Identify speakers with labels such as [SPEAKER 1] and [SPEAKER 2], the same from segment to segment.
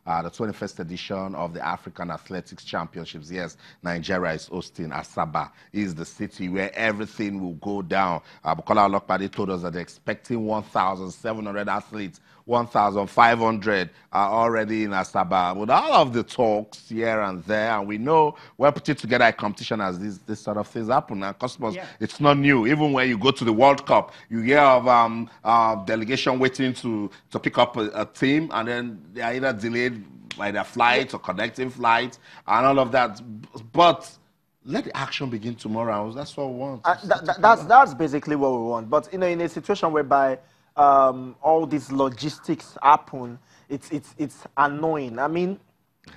[SPEAKER 1] the 21st edition of the African Athletics Championships. Yes, Nigeria is hosting. Asaba is the city where everything will go down. Bukola Olokpade told us that they're expecting 1,700 athletes. 1,500 are already in Asaba. With all of the talks here and there, and we know we're putting together a competition as this sort of things happen. And customers, it's not new. Even when you go to the World Cup, you hear of delegation waiting to pick up a team, and then they are either delayed by their flights or connecting flights and all of that. But let the action begin tomorrow. That's what we want.
[SPEAKER 2] That's basically what we want. But you know, in a situation whereby all these logistics happen, it's annoying. I mean,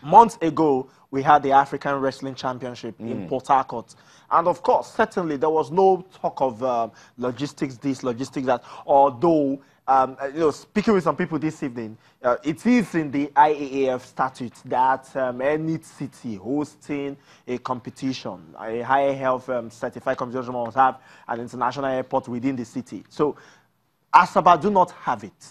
[SPEAKER 2] months ago we had the African Wrestling Championship in Port Harcourt, and of course, certainly there was no talk of logistics this, logistics that. Although, you know, speaking with some people this evening, it is in the IAAF statute that any city hosting a competition, a higher health certified competition, must have an international airport within the city. So Asaba do not have it.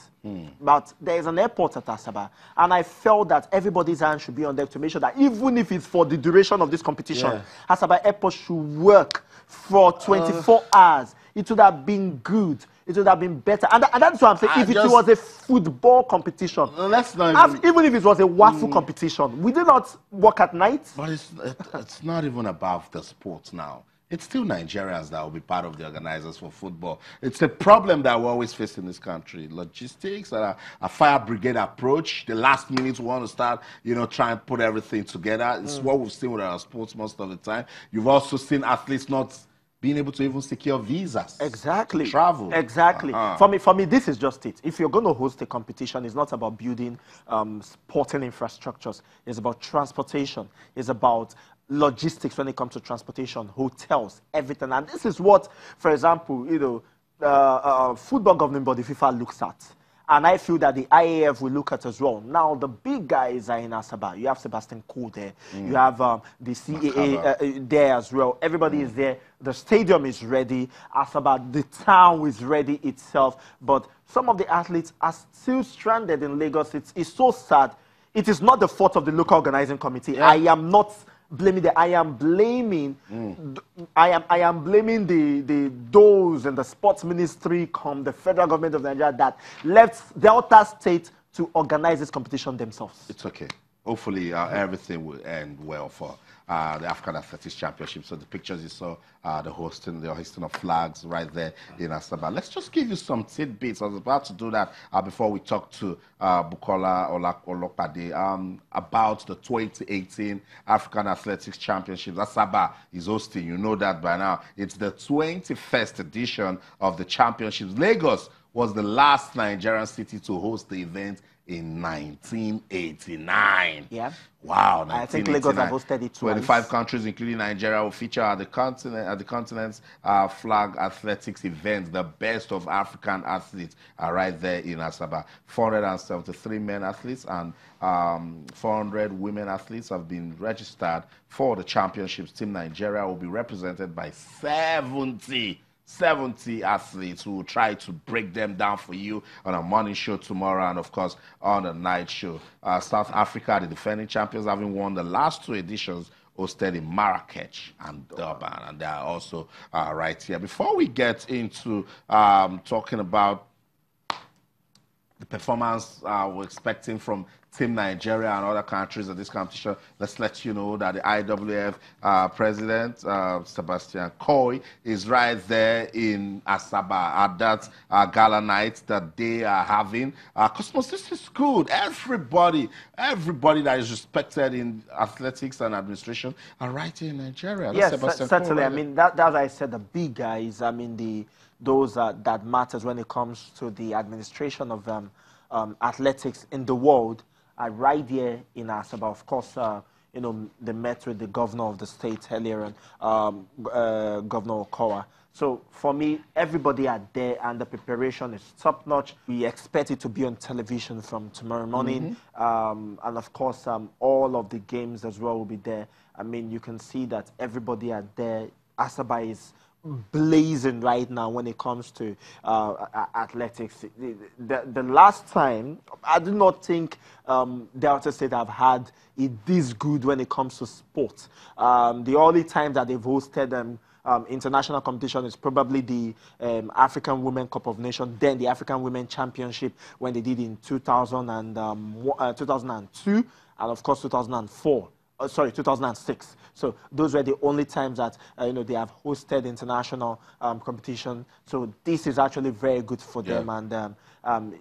[SPEAKER 2] But there is an airport at Asaba, and I felt that everybody's hand should be on deck to make sure that even if it's for the duration of this competition, Asaba Airport should work for 24 hours. It would have been good. It would have been better. And that's what I'm saying. If it was a football competition, even if it was a waffle competition, we do not work at night.
[SPEAKER 1] But it's not even about the sport now. It's still Nigerians that will be part of the organizers for football. It's a problem that we always face in this country. Logistics, a fire brigade approach. The last minute we want to start, you know, try and put everything together. It's what we've seen with our sports most of the time. You've also seen athletes not being able to even secure visas.
[SPEAKER 2] Exactly.
[SPEAKER 1] To travel.
[SPEAKER 2] Exactly. For me, this is just it. If you're going to host a competition, it's not about building sporting infrastructures. It's about transportation. It's about logistics when it comes to transportation, hotels, everything. And this is what, for example, you know, football governing body FIFA looks at. And I feel that the IAF will look at as well. Now, the big guys are in Asaba. You have Sebastian Coe there. You have the CAA there as well. Everybody is there. The stadium is ready. Asaba, the town is ready itself. But some of the athletes are still stranded in Lagos. It's so sad. It is not the fault of the local organizing committee. I am not blaming the. I am blaming. I am blaming the those in the sports ministry, the federal government of Nigeria that left Delta State to organize this competition themselves.
[SPEAKER 1] It's okay. Hopefully, everything will end well for the African Athletics Championship. So the pictures you saw, the hoisting of flags right there in Asaba. Let's just give you some tidbits. I was about to do that before we talk to Bukola Olokpade about the 2018 African Athletics Championships. Asaba is hosting. You know that by now. It's the 21st edition of the championships. Lagos was the last Nigerian city to host the event in 1989.
[SPEAKER 2] Yeah.
[SPEAKER 1] Wow.
[SPEAKER 2] I think Lagos have hosted it twice.
[SPEAKER 1] 25 countries, including Nigeria, will feature at the continent's flag athletics event. The best of African athletes are right there in Asaba. 473 men athletes and 400 women athletes have been registered for the championships. Team Nigeria will be represented by 70 athletes who will try to break them down for you on a morning show tomorrow and, of course, on a night show. South Africa, the defending champions, having won the last two editions, hosted in Marrakech and Durban, and they are also right here. Before we get into talking about the performance we're expecting from Team Nigeria and other countries at this competition, let's let you know that the IWF president, Sebastian Coe, is right there in Asaba at that gala night that they are having. Cosmos, this is good. Everybody that is respected in athletics and administration are right here in Nigeria.
[SPEAKER 2] Yes, certainly. Right? I mean, that I said, the big guys, I mean, those that matters when it comes to the administration of athletics in the world are right here in Asaba. Of course, you know, they met with the governor of the state earlier, Governor Okowa. So for me, everybody are there and the preparation is top notch. We expect it to be on television from tomorrow morning. And of course, all of the games as well will be there. I mean, you can see that everybody are there. Asaba is blazing right now when it comes to athletics. The last time, I do not think Delta State have had it this good when it comes to sport. The only time that they've hosted international competition is probably the African Women Cup of Nations, then the African Women Championship when they did in 2002, and of course 2004. 2006. So those were the only times that they have hosted international competition. So this is actually very good for them, and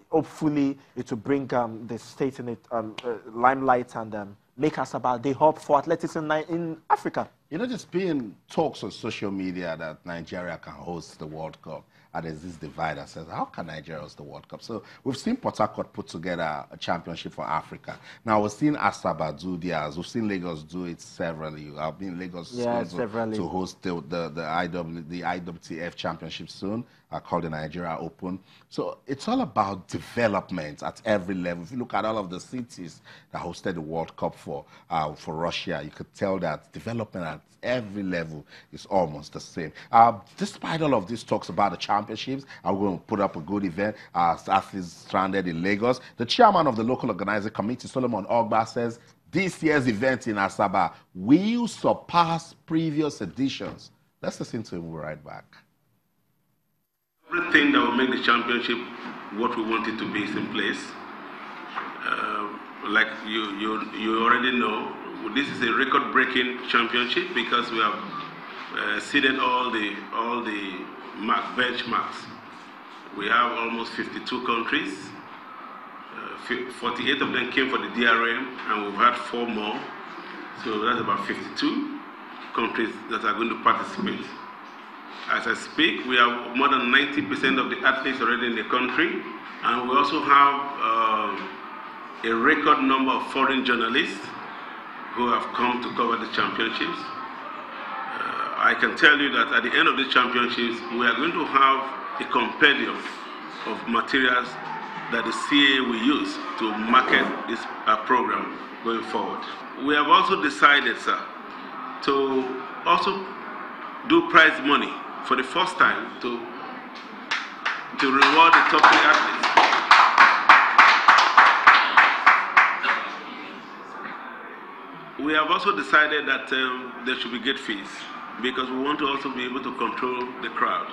[SPEAKER 2] hopefully it will bring the state in it limelight and make Asaba the hub for athletics in Africa.
[SPEAKER 1] There's been talks on social media that Nigeria can host the World Cup. And there's this divide that says, how can Nigeria host the World Cup? So we've seen Port Harcourt put together a championship for Africa. Now we've seen Asaba do theirs. We've seen Lagos do it severally. I've been Lagos to host the IWTF championship soon, called the Nigeria Open. So it's all about development at every level. If you look at all of the cities that hosted the World Cup for Russia, you could tell that development at every level is almost the same. Despite all of these talks about the championships, I'm going to put up a good event. Athletes stranded in Lagos. The chairman of the local organizing committee, Solomon Ogba, says this year's event in Asaba will surpass previous editions. Let's listen to him. We'll be right back.
[SPEAKER 3] Everything that will make the championship what we want it to be is in place. Like you already know, this is a record-breaking championship because we have exceeded all the benchmarks. We have almost 52 countries. 48 of them came for the DRM, and we've had 4 more. So that's about 52 countries that are going to participate. As I speak, we have more than 90% of the athletes already in the country, and we also have a record number of foreign journalists who have come to cover the championships. I can tell you that at the end of the championships, we are going to have a compendium of materials that the CAA will use to market this program going forward. We have also decided, sir, to also do prize money for the first time to reward the top 3 athletes. We have also decided that there should be gate fees because we want to also be able to control the crowd.